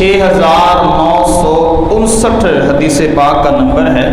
6959 حدیث پاک کا نمبر ہے۔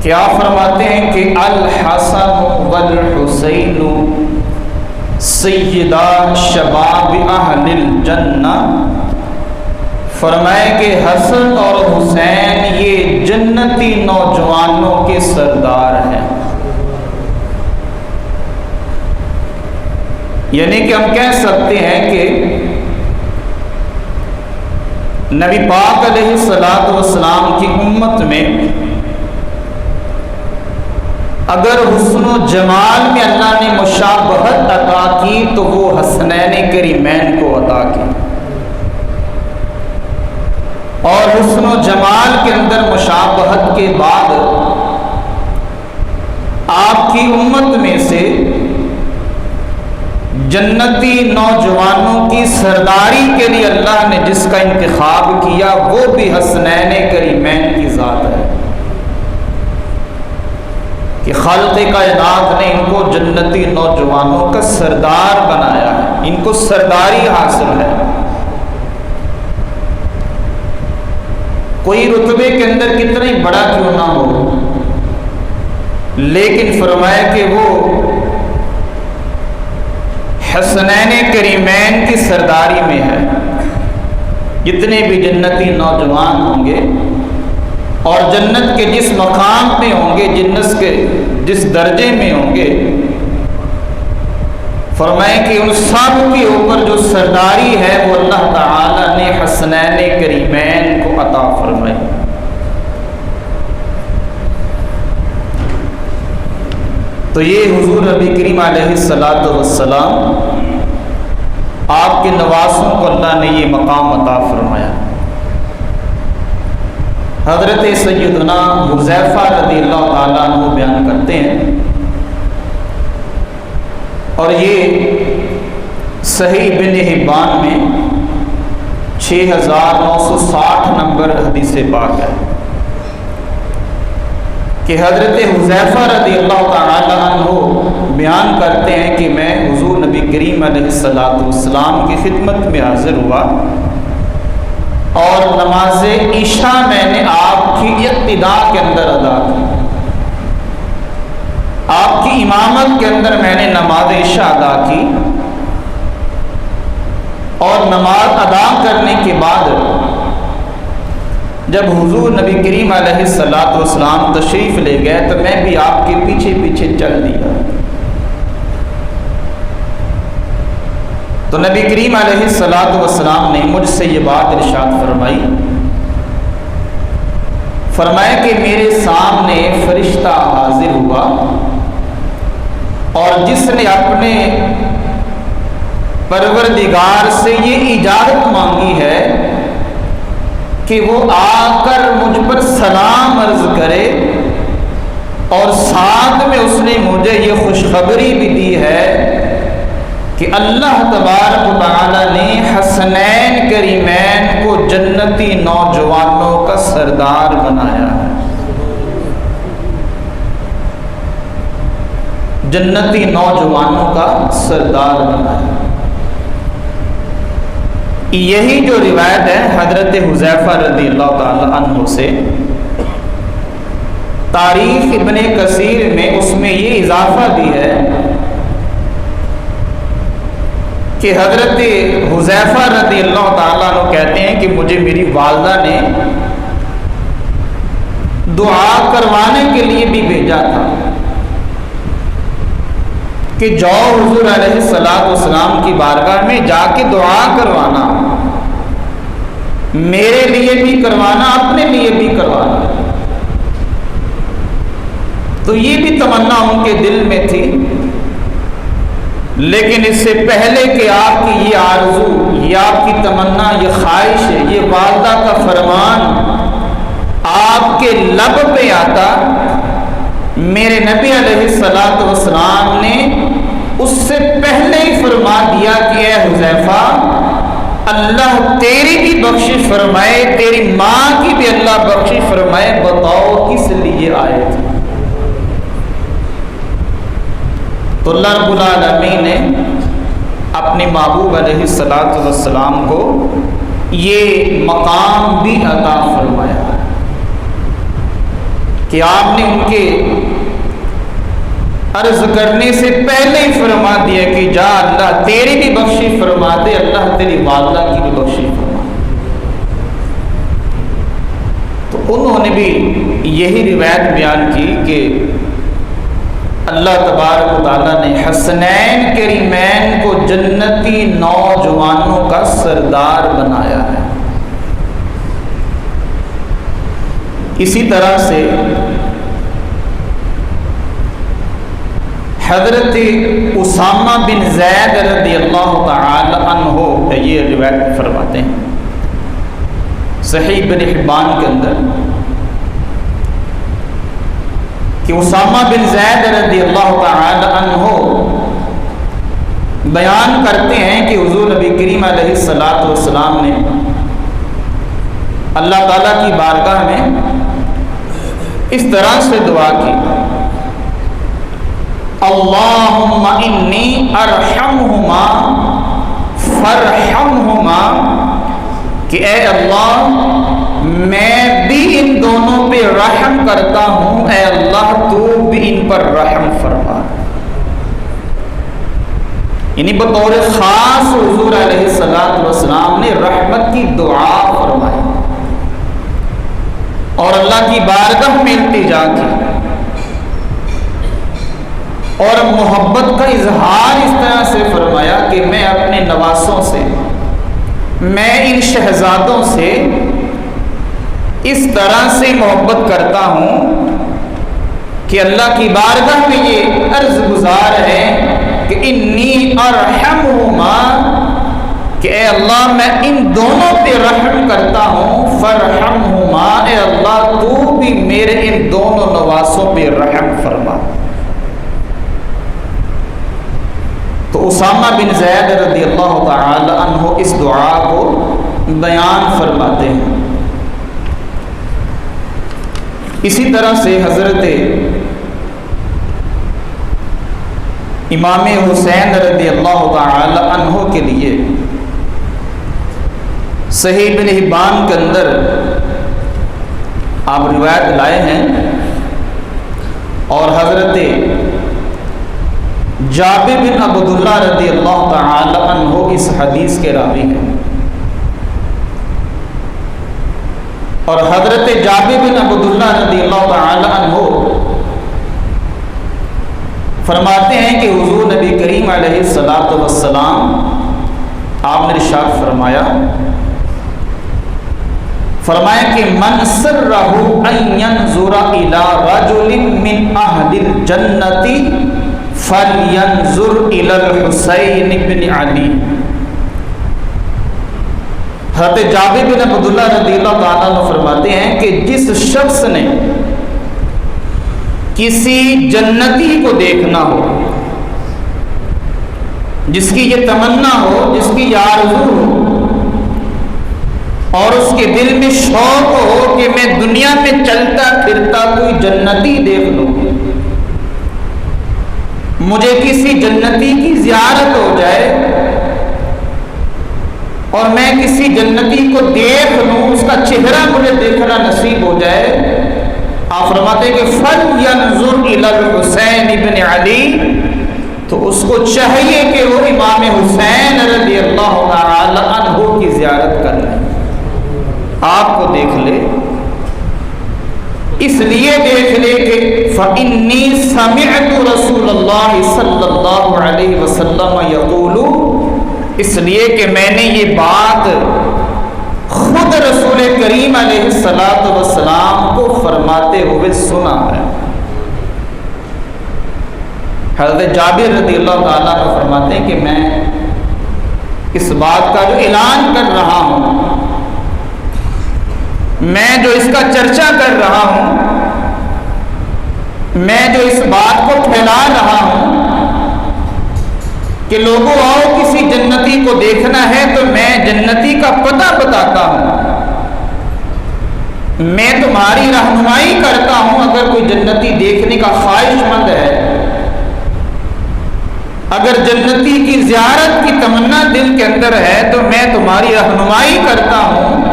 کیا فرماتے ہیں کہ الحسن والحسین سیدہ شباب اہل الجنہ، فرمائے کہ حسن اور حسین یہ جنتی نوجوانوں کے سردار ہیں۔ یعنی کہ ہم کہہ سکتے ہیں کہ نبی پاک علیہ الصلوۃ والسلام کی امت میں اگر حسن و جمال میں اللہ نے مشابہت عطا کی تو وہ حسنین کریمین کو عطا کی، اور حسن و جمال کے اندر مشابہت کے بعد آپ کی امت میں سے جنتی نوجوانوں کی سرداری کے لیے اللہ نے جس کا انتخاب کیا وہ بھی حسنین کریمین کی ذات ہے، کہ خالق کائنات نے ان کو جنتی نوجوانوں کا سردار بنایا ہے، ان کو سرداری حاصل ہے۔ کوئی رتبے کے اندر کتنا ہی بڑا کیوں نہ ہو، لیکن فرمایا کہ وہ حسنین کریمین کی سرداری میں ہے۔ جتنے بھی جنتی نوجوان ہوں گے اور جنت کے جس مقام پہ ہوں گے، جنت کے جس درجے میں ہوں گے، فرمائے کہ ان سب کے اوپر جو سرداری ہے وہ اللہ تعالی نے حسنین کریمین کو عطا فرمائی۔ تو یہ حضور نبی کریم علیہ الصلوۃ والسلام آپ کے نواسوں کو اللہ نے یہ مقام عطا فرمایا۔ حضرت سیدنا حذیفہ رضی اللہ تعالیٰ عنہ بیان کرتے ہیں، اور یہ صحیح ابن حبان میں 6960 نمبر حدیث پاک ہے کہ حضرت حذیفہ رضی اللہ تعالیٰ عنہ بیان کرتے ہیں کہ میں حضور نبی کریم علیہ الصلوۃ والسلام کی خدمت میں حاضر ہوا اور نماز عشاء میں نے آپ کی اقتداء کے اندر ادا کی، آپ کی امامت کے اندر میں نے نماز عشاء ادا کی، اور نماز ادا کرنے کے بعد جب حضور نبی کریم علیہ الصلوۃ والسلام تشریف لے گئے تو میں بھی آپ کے پیچھے پیچھے چل دیا۔ تو نبی کریم علیہ الصلوۃ والسلام نے مجھ سے یہ بات ارشاد فرمائی، فرمایا کہ میرے سامنے فرشتہ حاضر ہوا اور جس نے اپنے پروردگار سے یہ اجازت مانگی ہے کہ وہ آ کر مجھ پر سلام عرض کرے، اور ساتھ میں اس نے مجھے یہ خوشخبری بھی دی ہے کہ اللہ تبارک و تعالی نے حسنین کریمین کو جنتی نوجوانوں کا سردار بنایا ہے، جنتی نوجوانوں کا سردار بنایا۔ یہی جو روایت ہے حضرت حذیفہ رضی اللہ تعالی عنہ سے، تاریخ ابن کثیر میں اس میں یہ اضافہ بھی ہے کہ حضرت حذیفہ رضی اللہ تعالیٰ عنہ کہتے ہیں کہ مجھے میری والدہ نے دعا کروانے کے لیے بھی بھیجا تھا کہ جاؤ حضور علیہ الصلوۃ والسلام کی بارگاہ میں جا کے دعا کروانا، میرے لیے بھی کروانا، اپنے لیے بھی کروانا۔ تو یہ بھی تمنا ان کے دل میں تھی، لیکن اس سے پہلے کہ آپ کی یہ آرزو، یہ آپ کی تمنا، یہ خواہش ہے، یہ والدہ کا فرمان آپ کے لب پہ آتا، میرے نبی علیہ الصلوۃ والسلام نے اس سے پہلے ہی فرما دیا کہ اے حذیفہ، اللہ تیری بھی بخشش فرمائے، تیری ماں کی بھی اللہ بخشش فرمائے، بتاؤ کس لیے آئے تھے۔ تو اللہ رب العالمین نے اپنے محبوب علیہ الصلاۃ والسلام کو یہ مقام بھی عطا فرمایا کہ آپ نے ان کے عرض کرنے سے پہلے ہی فرما دیا کہ جا اللہ تیری بھی بخشی فرما دے، اللہ تیری والدہ کی بھی بخشی فرما دے۔ تو انہوں نے بھی یہی روایت بیان کی کہ اللہ تبارک و تعالیٰ نے حسنین کریمین کو جنتی نوجوانوں کا سردار بنایا ہے۔ اسی طرح سے حضرت اسامہ بن زید رضی اللہ تعالی عنہ یہ روایت فرماتے ہیں صحیح ابن حبان کے اندر کہ اسامہ بن زید رضی اللہ تعالی عنہ بیان کرتے ہیں کہ حضور نبی کریم علیہ الصلاۃ والسلام نے اللہ تعالیٰ کی بارگاہ میں اس طرح سے دعا کی، اللہم انی ارحمہما فرحمہما، کہ اے اللہ میں بھی ان دونوں پہ رحم کرتا ہوں، اے اللہ تو بھی ان پر رحم فرما۔ یعنی بطور خاص حضور علیہ الصلوۃ والسلام نے رحمت کی دعا فرمائی اور اللہ کی بارگاہ میں التجا کی اور محبت کا اظہار اس طرح سے فرمایا کہ میں اپنے نواسوں سے، میں ان شہزادوں سے اس طرح سے محبت کرتا ہوں کہ اللہ کی بارگاہ میں یہ عرض گزار ہے کہ انی ارحمہما، کہ اے اللہ میں ان دونوں پہ رحم کرتا ہوں، فرحمہما، اے اللہ تو بھی میرے ان دونوں نواسوں پہ رحم فرما۔ تو اسامہ بن زید رضی اللہ تعالی عنہ اس دعا کو بیان فرماتے ہیں۔ اسی طرح سے حضرت امام حسین رضی اللہ تعالی عنہ کے لیے صحیح ابن حبان کے اندر آپ روایت لائے ہیں اور حضرت جابر بن عبداللہ رضی اللہ تعالی عنہ اس حدیث کے راوی ہیں، اور حضرت جابر بن عبداللہ رضی اللہ تعالی عنہ فرماتے ہیں کہ حضور نبی کریم علیہ الصلاۃ والسلام آپ نے ارشاد فرمایا کہ من سرہ ان ینظر الی رجل من اہل الجنۃ فَلْيَنْظُرْ إِلَى الْحُسَيْنِ بْنِ عَلِي۔ حضرت جابر بن عبداللہ رضی اللہ تعالیٰ عنہ فرماتے ہیں کہ جس شخص نے کسی جنتی کو دیکھنا ہو، جس کی یہ تمنا ہو، جس کی یہ آرزو ہو اور اس کے دل میں شوق ہو کہ میں دنیا میں چلتا پھرتا کوئی جنتی دیکھ لوں، مجھے کسی جنتی کی زیارت ہو جائے اور میں کسی جنتی کو دیکھ لوں، اس کا چہرہ مجھے دیکھنا نصیب ہو جائے، آپ فرماتے ہیں کہ فَلْيَنْظُرْ إِلَى الْحُسَيْنِ بْنِ عَلِي، تو اس کو چاہیے کہ وہ امام حسین رضی اللہ تعالی عنہ کی زیارت کر لے، آپ کو دیکھ لے، اس لیے دیکھ لے کہ فَإِنِّي سَمِعْتُ رَسُولَ اللَّهِ صلی اللہ علیہ وسلم يَقُولُ، اس لیے کہ میں نے یہ بات خود رسول کریم علیہ الصلاۃ والسلام کو فرماتے ہوئے سنا ہے۔ حضرت جابر رضی اللہ تعالیٰ کو فرماتے ہیں کہ میں اس بات کا جو اعلان کر رہا ہوں، میں جو اس کا چرچا کر رہا ہوں، میں جو اس بات کو پھیلا رہا ہوں کہ لوگوں آؤ کسی جنتی کو دیکھنا ہے، تو میں جنتی کا پتہ بتاتا ہوں، میں تمہاری رہنمائی کرتا ہوں، اگر کوئی جنتی دیکھنے کا خواہش مند ہے، اگر جنتی کی زیارت کی تمنا دل کے اندر ہے تو میں تمہاری رہنمائی کرتا ہوں،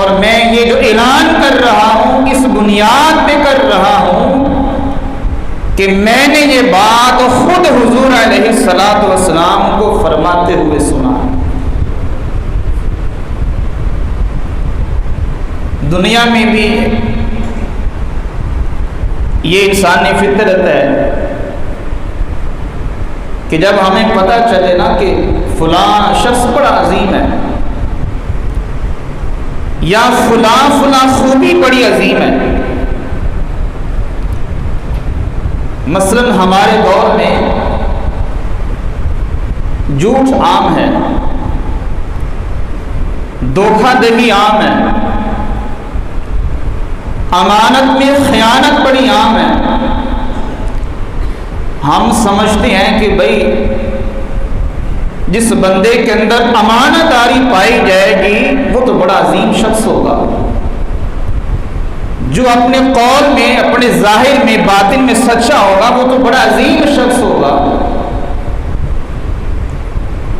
اور میں یہ جو اعلان کر رہا ہوں اس بنیاد پہ کر رہا ہوں کہ میں نے یہ بات خود حضور علیہ الصلوۃ والسلام کو فرماتے ہوئے سنا۔ دنیا میں بھی یہ انسانی فطرت ہے کہ جب ہمیں پتہ چلے نا کہ فلاں شخص بڑا عظیم ہے یا فلاں خوبی بڑی عظیم ہے، مثلا ہمارے دور میں جھوٹ عام ہے، دھوکہ دہی عام ہے، امانت میں خیانت بڑی عام ہے۔ ہم سمجھتے ہیں کہ بھائی جس بندے کے اندر امانت داری پائی جائے گی وہ تو بڑا عظیم شخص ہوگا، جو اپنے قول میں اپنے ظاہر میں باطن میں سچا ہوگا وہ تو بڑا عظیم شخص ہوگا۔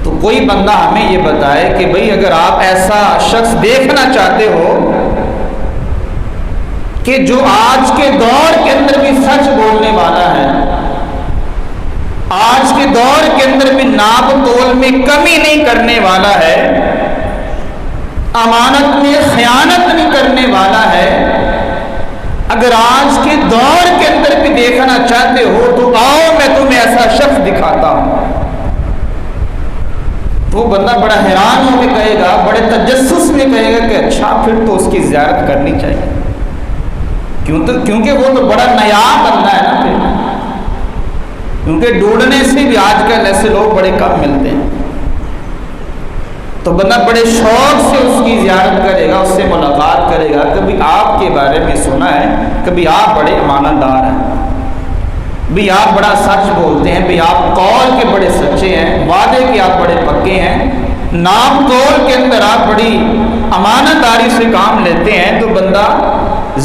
تو کوئی بندہ ہمیں یہ بتائے کہ بھئی اگر آپ ایسا شخص دیکھنا چاہتے ہو کہ جو آج کے دور کے اندر بھی سچ بولنے والا ہے، آج کے دور کے اندر بھی ناپ تول میں کمی نہیں کرنے والا ہے، امانت میں خیانت نہیں کرنے والا ہے، اگر آج کے دور کے اندر بھی دیکھنا چاہتے ہو تو آؤ میں تمہیں ایسا شخص دکھاتا ہوں۔ تو وہ بندہ بڑا حیران ہو کے کہے گا، بڑے تجسس میں کہے گا کہ اچھا پھر تو اس کی زیارت کرنی چاہیے، کیونکہ وہ تو بڑا نایاب بندہ ہے نا پھر، کیونکہ ڈھونڈنے سے بھی آج کل ایسے لوگ بڑے کم ملتے ہیں۔ تو بندہ بڑے شوق سے اس کی زیارت کرے گا، اس سے ملاقات کرے گا، کبھی آپ کے بارے میں سنا ہے، کبھی آپ بڑے امانت دار ہیں، بھی آپ بڑا سچ بولتے ہیں، بھی آپ قول کے بڑے سچے ہیں، وعدے کے آپ بڑے پکے ہیں، نام تول کے اندر آپ بڑی امانت داری سے کام لیتے ہیں، تو بندہ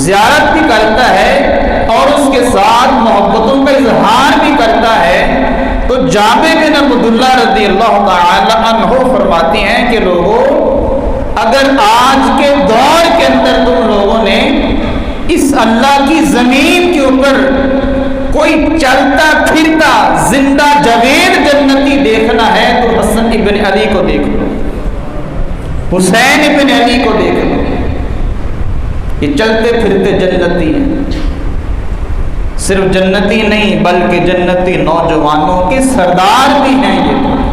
زیارت بھی کرتا ہے اور اس کے ساتھ محبتوں کا اظہار بھی کرتا ہے۔ تو جابر بن عبداللہ رضی اللہ تعالی عنہ فرماتے ہیں کہ لوگوں، اگر آج کے دور کے اندر تم لوگوں نے اس اللہ کی زمین کے اوپر کوئی چلتا پھرتا زندہ جاوید جنتی دیکھنا ہے تو حسن ابن علی کو دیکھ لو، حسین ابن علی کو دیکھ لو، یہ چلتے پھرتے جنتی ہیں، صرف جنتی نہیں بلکہ جنتی نوجوانوں کے سردار بھی ہیں یہ۔